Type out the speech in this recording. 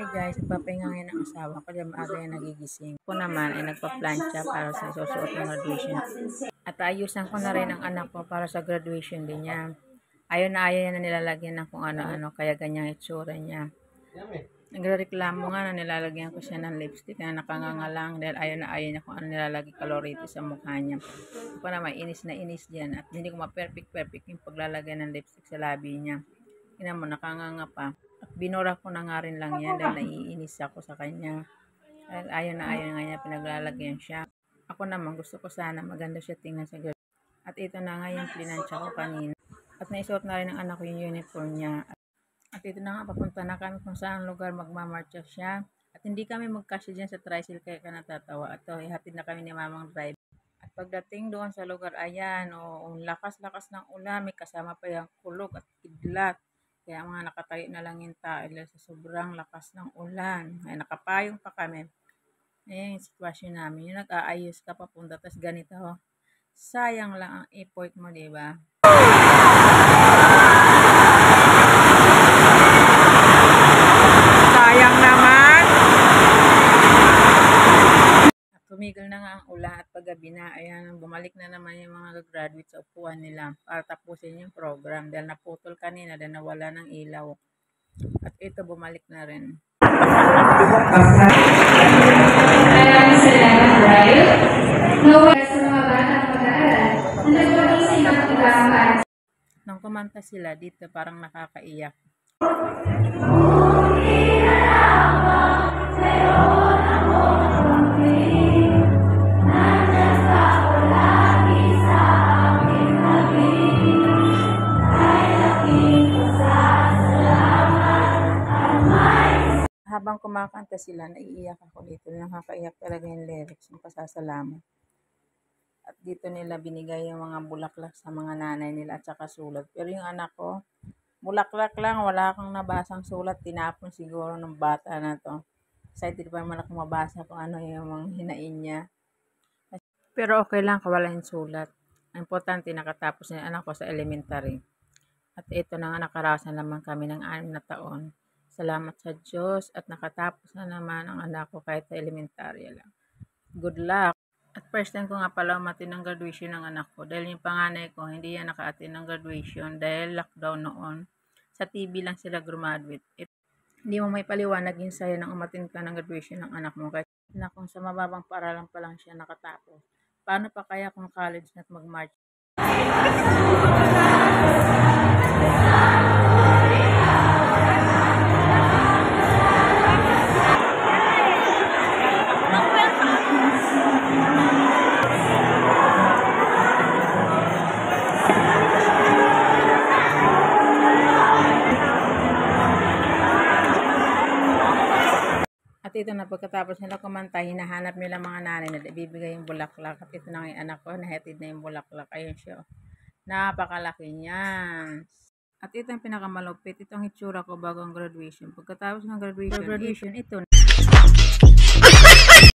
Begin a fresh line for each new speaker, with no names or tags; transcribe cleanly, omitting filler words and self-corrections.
guys, nagpapahinga ngayon ang asawa ko dahil maaga yan nagigising. Ako naman ay nagpa-plancha para sa susuot ng graduation. At ayusan ko na rin ang anak ko para sa graduation din niya. Ayaw yan na nilalagyan ng kung ano-ano, kaya ganyang itsura niya. Nagreklamo nga na nilalagyan ko siya ng lipstick na nakanganga lang dahil ayaw niya kung ano nilalagay kalorito sa mukha niya. Ako naman inis na inis diyan at hindi ko ma-perfect yung paglalagay ng lipstick sa labi niya. Tingnan mo, nakanganga pa. At binura ko na nga rin lang yan dahil naiinis ako sa kanya. Dahil ayaw nga niya pinaglalagyan siya. Ako naman gusto ko sana maganda siya tingnan sa girl. At ito na nga yung plinansya ko kanina. At naisuot na rin ng anak ko yung uniform niya. At ito na nga, papunta na kami kung saan lugar magmamarcha siya. At hindi kami magkasya dyan sa tricycle kaya ka natatawa. At ihatid na kami ni mamang drive. At pagdating doon sa lugar, ayan, lakas-lakas ng ulan. May kasama pa yung kulog at kidlat. Kaya mga nakatayo na lang yung tao sa sobrang lakas ng ulan. Ay, nakapayong pa kami. Ayan yung sitwasyon namin. Yung nag-aayos ka papunta, tas ganito. Sayang lang ang effort mo, diba? Sayang naman! At tumigil na nga ang ulan at paggabi na, ayan, bumalik na naman yung mga graduate sa upuan nila para tapusin yung program dahil naputol kanina dahil nawala ng ilaw. At ito, bumalik na rin. Nang kumanta sila dito, parang nakakaiyak. Habang kumakanta sila, naiiyak ako dito. Nakakaiyak talaga yung lyrics ng pasasalamat. At dito nila binigay yung mga bulaklak sa mga nanay nila at saka sulat. Pero yung anak ko, bulaklak lang, wala akong nabasang sulat. Tinapon siguro ng bata na to. Excited pa naman ako mabasa kung ano yung mga hinain niya. Pero okay lang, kawala yung sulat. Ang importante, nakatapos na yung anak ko sa elementary. At ito na nga, nakarasan naman kami ng 6 na taon. Salamat sa Diyos at nakatapos na naman ang anak ko kahit sa elementarya lang. Good luck! At first time ko nga pala umattend ng graduation ng anak ko dahil yung panganay ko hindi yan naka-attend ng graduation dahil lockdown noon. Sa TV lang sila graduate. Hindi mo may paliwanag yung saya ng umattend ka ng graduation ng anak mo kahit na kung sa mababang paaralan pa lang siya nakatapos. Paano pa kaya kung college na at mag-march? At ito na, pagkatapos nila kumanta, hinahanap nila mga nanay na ibibigay yung bulaklak. At ito na yung anak ko, nahatid na yung bulaklak. Ayun siya. Napakalaki niyan. At ito ang pinakamalupit. Ito ang itsura ko bago ang graduation. Pagkatapos ng graduation, ito